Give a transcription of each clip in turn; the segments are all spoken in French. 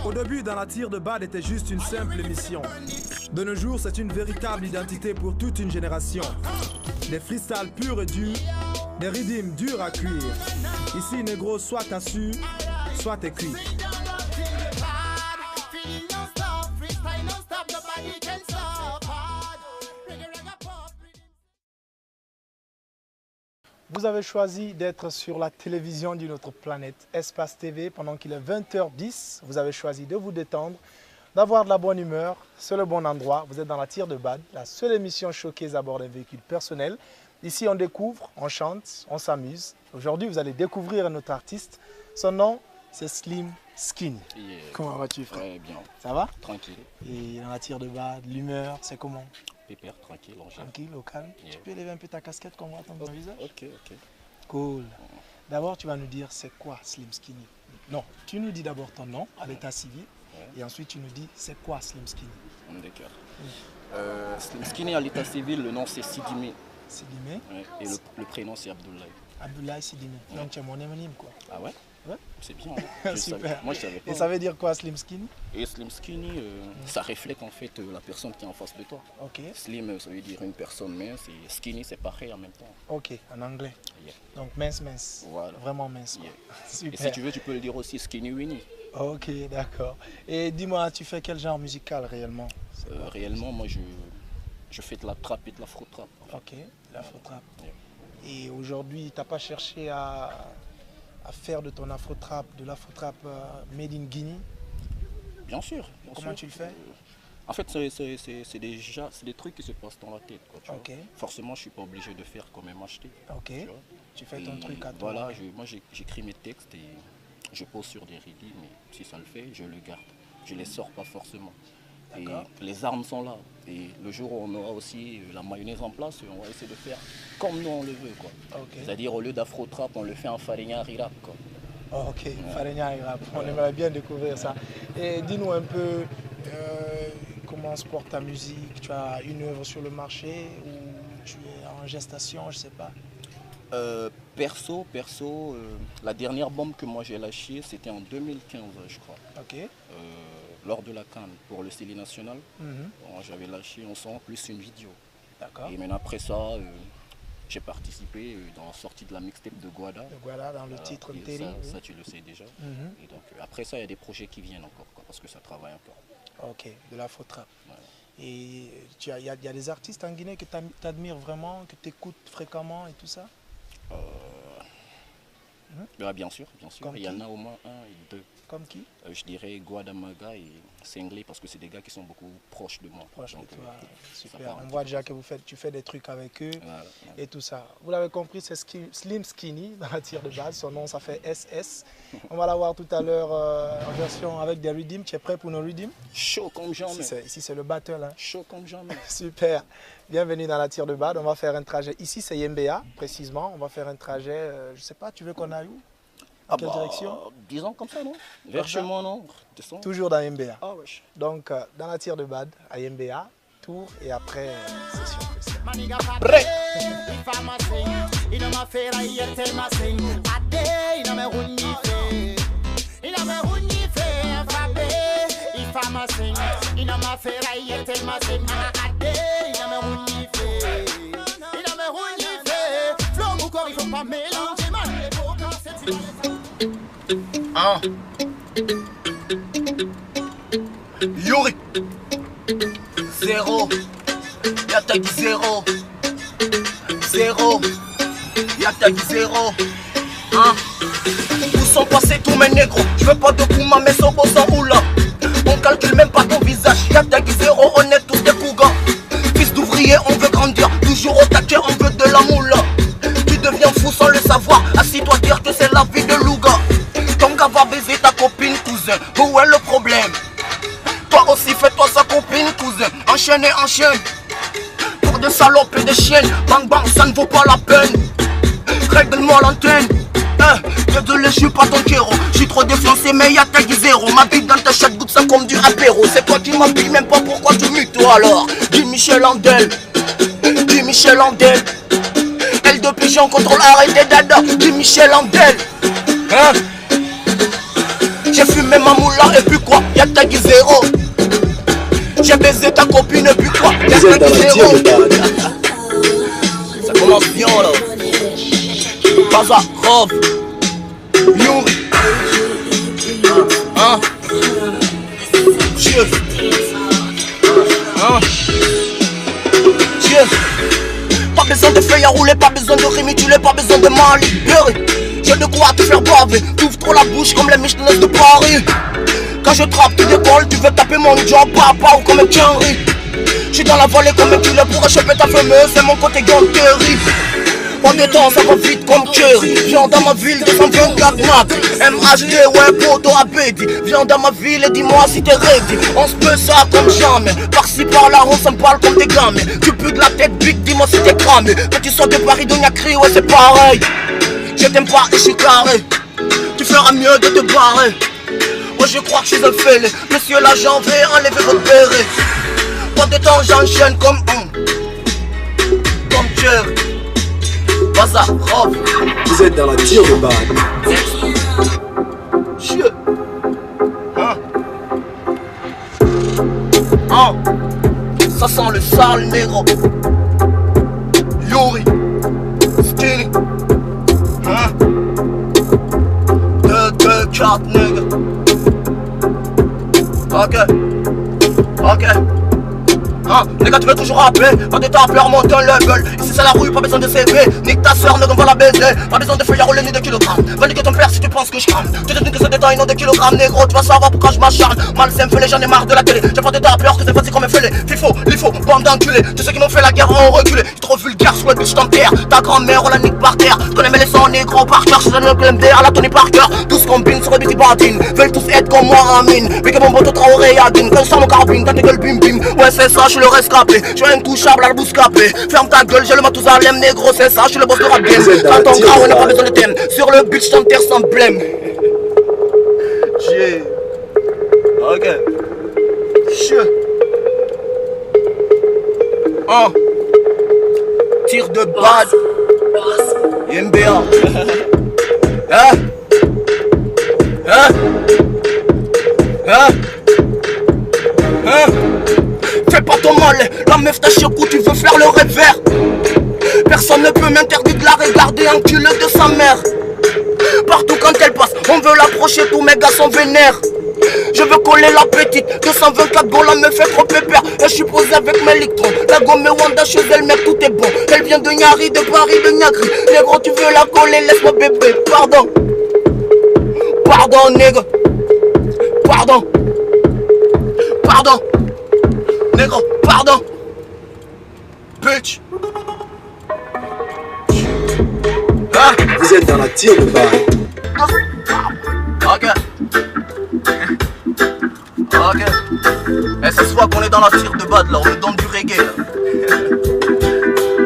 Au début, dans la tire de bad était juste une simple émission. De nos jours, c'est une véritable identité pour toute une génération. Des freestyles purs et durs, des rythmes durs à cuire. Ici, négro, soit t'as su, soit t'es cuit. Vous avez choisi d'être sur la télévision d'une autre planète, Espace TV, pendant qu'il est 20h10. Vous avez choisi de vous détendre, d'avoir de la bonne humeur. C'est le bon endroit. Vous êtes dans la tire de bad, la seule émission showcase à bord d'un véhicule personnel. Ici, on découvre, on chante, on s'amuse. Aujourd'hui, vous allez découvrir un autre artiste. Son nom, c'est Slim Skinny. Yeah. Comment vas-tu, frère? Très bien. Ça va? Tranquille. Et dans la tire de bad, l'humeur, c'est comment? Pépère, tranquille, on gère. Tranquille, au calme. Yeah. Tu peux élever un peu ta casquette qu'on voit ton visage? Ok, ok. Cool. D'abord, tu vas nous dire c'est quoi Slim Skinny? Non, tu nous dis d'abord ton nom à l'état civil. Ouais. Et ensuite, tu nous dis c'est quoi Slim Skinny? D'accord. Slim Skinny à l'état civil, le nom c'est Sidimé. Sidimé. Ouais. Et le prénom c'est Abdoulaye. Abdoulaye Sidimé. Donc, tu es mon homonyme, quoi. Ah ouais? Ouais. C'est bien. Hein? Super. Moi, je savais pas. Et ça veut dire quoi Slim Skinny? Et Slim Skinny, ça reflète en fait la personne qui est en face de toi. Ok. Slim, ça veut dire une personne mince et skinny, c'est pareil en même temps. Ok, en anglais. Yeah. Donc, mince, mince. Voilà. Vraiment mince. Quoi. Yeah. Super. Et si tu veux, tu peux le dire aussi Skinny Winnie. Ok, d'accord. Et dis-moi, tu fais quel genre musical réellement? Réellement, moi, je fais de la trap et de l'afro-trap. Ok, l'afro-trap. Yeah. Et aujourd'hui, tu n'as pas cherché à faire de ton afro-trap, de l'afro-trap made in Guinea? Bien sûr. Comment tu le fais? En fait, c'est des trucs qui se passent dans la tête. Quoi, tu Ok. vois. Forcément, je ne suis pas obligé de faire comme MHT. Ok. Tu fais ton truc à toi. Voilà, moi j'écris mes textes et je pose sur des rythmes, mais si ça le fait, je le garde. Je ne les sors pas forcément. Et les armes sont là. Et le jour où on aura aussi la mayonnaise en place, on va essayer de faire comme nous on le veut. Okay. C'est-à-dire au lieu d'afro-trap, on le fait en farinha rap. Ok, farinha rap. On aimerait bien découvrir ça. Et dis-nous un peu comment se porte ta musique. Tu as une œuvre sur le marché ou tu es en gestation, je sais pas. Perso, la dernière bombe que moi j'ai lâchée, c'était en 2015, je crois. Ok. Lors de la CAN pour le Céline National, j'avais lâché un son plus une vidéo. D'accord. Et maintenant après ça, j'ai participé dans la sortie de la mixtape de Guada. De Guada dans le titre Terry. Ça, tu le sais déjà. Et donc après ça, il y a des projets qui viennent encore, parce que ça travaille encore. Ok, de l'afro-trap. Ouais. Et il y a des artistes en Guinée que tu admires vraiment, que tu écoutes fréquemment et tout ça? Bien sûr. Comme il y en a au moins un et deux. Comme qui? Je dirais Guadamaga et Senglé parce que c'est des gars qui sont beaucoup proches de moi. Proche donc, de toi. Super. part On voit déjà que tu fais des trucs avec eux voilà. et tout ça. Vous l'avez compris, c'est Slim Skinny dans la tire de base. Son nom, ça fait SS. On va l'avoir tout à l'heure en version avec des rythms. Tu es prêt pour nos rythms? Chaud comme jamais. Ici, c'est le battle. Hein. Chaud comme jamais. Super. Bienvenue dans la tire de bad. On va faire un trajet. Ici, c'est Yembea, précisément. On va faire un trajet, je ne sais pas, tu veux qu'on aille où? Dans quelle direction? Disons comme ça, non? Vers chez moi, non? Toujours dans Yembea. Ah wesh. Donc, dans la tire de bad, à Yembea, tour et après, session spéciale. Prêt. Yuri 0 Yatagi 0 0 Yatagi 0 Où sont passés tous mes négros? Je veux pas de Kuma mais Sobo sans Oula. On calcule même pas ton visage. Yatagi 0, on est tous des cougas. Fils d'ouvrier, on veut grandir. Toujours au taquet, on veut de la moula. Tu deviens fou sans le savoir. Assis-toi dire que c'est la vie de Louga. Ton gars va baiser ta copine, cousin. Où est le problème? Toi aussi fais-toi sa copine, cousin. Enchaîne et enchaîne. Pour de salopes et de chiennes. Bang bang, ça ne vaut pas la peine. Règle-moi l'antenne. Désolé, je suis pas ton kéro. Je suis trop défoncé, mais y'a Tagi 0. Ma bite dans ta chatte goûte ça comme du apéro. C'est toi qui m'habilles, même pas pourquoi tu mues toi alors. Dis Michel Andel. Dis Michel Andel. Elle de pigeon contrôle arrêtez dada. Dis Michel Andel. J'ai fumé mets ma moula et puis quoi? Y'a tag zéro. J'ai baisé ta copine et puis quoi? Y'a tag zéro. Ça commence bien là. Baza, Rob, Yuri. Hein? Cheers. Hein? Cheers. Pas besoin de feuilles à rouler, pas besoin de rémituler, pas besoin de m'en libérer. J'ai de quoi te faire baver, t'ouvres trop la bouche comme les Michelin de Paris. Quand je trappe, tu décolles, tu veux taper mon job, papa ou comme un Thierry. J'suis dans la vallée comme un killer pour échapper ta fameuse, c'est mon côté ganterie. Pas de temps, ça va vite comme Curry. Viens dans ma ville, 224 nattes. MHD, ouais, poto à Bédi. Viens dans ma ville et dis-moi si t'es ready. On se peut ça comme jamais. Par-ci par-là, on s'en parle comme des gamins. Tu pues de la tête, big, dis-moi si t'es cramé. Quand tu sors de Paris, de Niakri, ouais, c'est pareil. Je t'aime pas et je suis carré. Tu feras mieux de te barrer. Moi, je crois que je suis un fêlé. Monsieur l'agent, veuillez enlever votre béret. Pas de temps, j'enchaîne comme Jerry. Baza, Rob. Vous êtes dans la tire de balle. Chieux. Hein? Hein? Ça sent le sale négro. Yuri. Skinny. Hein? 2, 4 nègres. Ok. Ok. Hein, les gars, tu veux toujours rapper, pas de temps à faire monter un level. Ici c'est la rue, pas besoin de CV. Nique ta soeur, ne va la baiser. Pas besoin de feuilles à rouler ni de kilogrammes. Va niquer ton père si tu penses que je crame. Tu te dis que c'est des temps et non des kilogrammes, négro. Tu vas savoir pourquoi je m'acharne. Mal c'est me fêlé, j'en ai marre de la télé. J'ai pas de temps à peur que c'est facile comme un fêlé. Fifo, l'ifo, bande d'enculés. Tous ceux qui m'ont fait la guerre ont reculé. J'suis trop vulgaire, sur le bitch t'enterre. Ta grand-mère, on la nique par terre. Je connais mes leçons négro par cœur. J'suis un MDR à la Tony Parker. Tous combinent sur le biti batine. Veulent tous être comme moi, Amine. Mais que mon pote Traoré Yadine. Quand je sors mon carabine, t'as tes gueules bim bim. Ouais, c'est ça, j'suis le rescapé. Je suis intouchable à la bouche capée. Ferme ta gueule, j'ai le Matousalem négro, c'est ça, je suis le boss de rap game. Quand ton gars, on n'a pas besoin de thème. Sur le beat, j't'enterre sans blême. J'ai. Ok. Chieux. Tir de bad. MBA. Hein? Hein? Hein? Hein? Fais pas ton mal, la meuf t'a chié au cou, tu veux faire le revers. Personne ne peut m'interdire de la regarder enculée de sa mère. Partout quand elle passe, on veut l'approcher, tous mes gars sont vénères. Je veux coller la petite, 224 go, la meuf fait trop pépère. Et je suis posé avec mes électrons, la gomme Wanda chez elle, mec tout est bon. Elle vient de Niari, de Paris, de Niagri. Négro tu veux la coller, laisse-moi bébé, pardon. Pardon nègre. Pardon. Pardon. Négro, pardon. Bitch. Hein? Vous êtes dans la tire de balle. Ok. Ok. Et ce soir qu'on est dans la tire de balle là, on est dans du reggae là.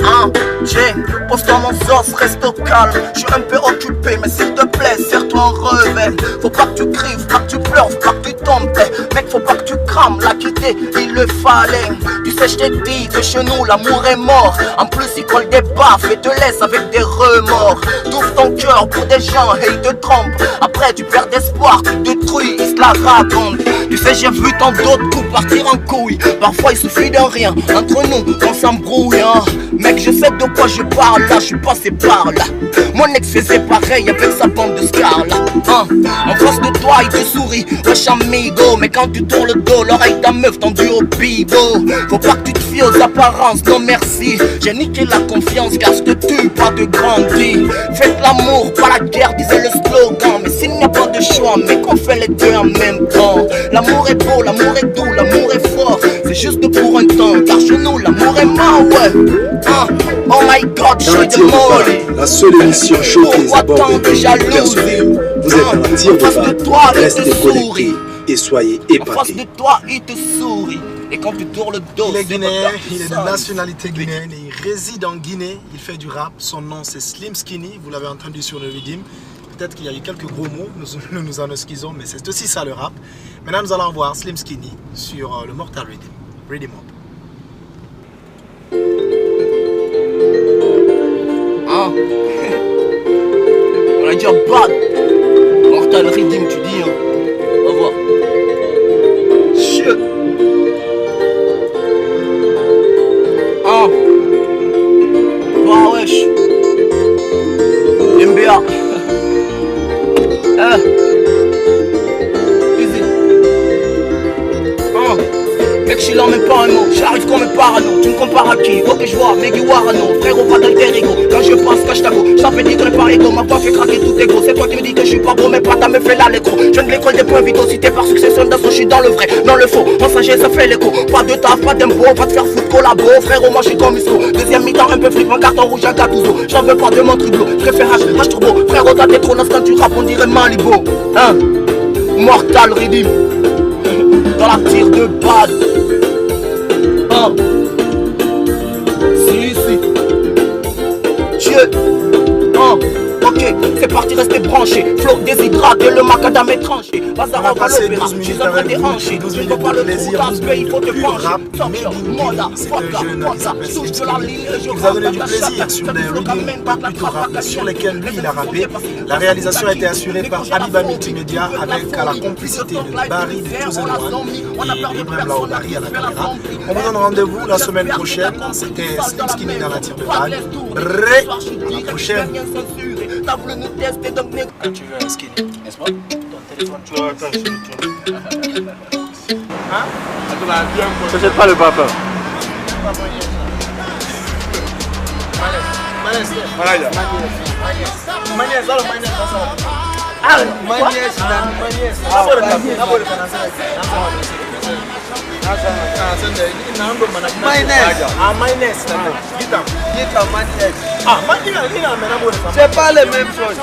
Hein? J'ai pose-toi mon sauce, reste au calme. Je suis un peu occupé, mais s'il te plaît, serre-toi en revers. Faut pas que tu cries, faut pas que tu pleures, faut pas que tu tombes. Mec, faut pas que tu crames, la quitter, il le fallait. Tu sais, je t'ai dit que chez nous, l'amour est mort. En plus, il colle des baffes et te laisse avec des remords. T'ouvres ton cœur pour des gens et ils te trompent. Après, tu perds d'espoir, tu détruis, ils se la racontent. Tu sais, j'ai vu tant d'autres coups partir en couille. Parfois, il suffit de rien, entre nous, on s'embrouille. Hein. Mec, je sais de quoi je parle là, je suis passé par là. Mon ex faisait pareil avec sa bande de scars là. Hein. En face de toi, il te sourit, wesh amigo. Mais quand tu tournes le dos, l'oreille ta meuf tendue au bibo. Faut pas que tu te fies aux apparences, non merci. J'ai niqué la confiance car je te tue, pas de grandi. Faites l'amour, pas la guerre, disait le slogan. Mais s'il n'y a pas de choix, mec, on fait les deux en même temps. L'amour est beau, l'amour est doux, l'amour est fort. C'est juste pour un temps, car chez nous, l'amour est mort, ouais. Hein. Oh my god, je suis de molly. La seule émission showcase à bord de jalousie. Vous êtes dans la tire de balle. Restez connectés et soyez épatés. En face de toi, il te sourit. Et quand tu tournes le dos, il est guinéen, il est de nationalité guinéenne, il réside en Guinée, il fait du rap, son nom c'est Slim Skinny, vous l'avez entendu sur le Redeem. Peut-être qu'il y a eu quelques gros mots, nous en excusons, mais c'est aussi ça le rap. Maintenant nous allons voir Slim Skinny sur le Mortal Redeem. Redeem up. Hein? On a dit un bad. Mortal Redeem, tu dis, hein? suis là même pas un mot, j'arrive comme un parano. Tu me compares à qui? Ok je vois, Meggy Warano. Frérot pas d'alter ego, quand je passe cache ta go. Ça fait dire par ego, ma voix fait craquer tout ego. C'est toi qui me dis que je suis pas beau, mais pas ta me fait l'allégo. Je viens de l'école des points vite, cité par succession d'assaut, je suis dans le vrai, dans le faux. En sagesse ça fait l'écho, pas de taf, pas d'impôt, pas de faire foutre collabo. Frérot moi je suis comme Isco, deuxième mi-temps un peu flip, un carton rouge à Gattuso. J'en veux pas de mon triblo, je préfère H turbo. Frérot t'as des trop quand tu rappes on dirait Malibo. Hein, Mortal Redeem dans la tire de bad. Hein, si Dieu. Hein, ok, c'est parti, restez branchés. Flow déshydraté, le macadam est tranché. Bazar en l'opéra, je suis en train de hancher. Je ne peux pas le plaisir, il faut te pencher. C'est un jeune qui vous a donné du plaisir sur des readings pas plutôt rap, sur lesquels lui il a rappé. La réalisation a été assurée par Abiba Multimédia avec à la complicité de Barry de Chosen One et Ibrahim Laobari à la caméra. On vous donne rendez-vous la semaine prochaine. C'était Slim Skinny dans la tire de balle. À la prochaine. Tu veux un skinny, n'est-ce pas? Ton téléphone, tu vois. Hein? Ça jette pas le papa. C'est pas les mêmes choses.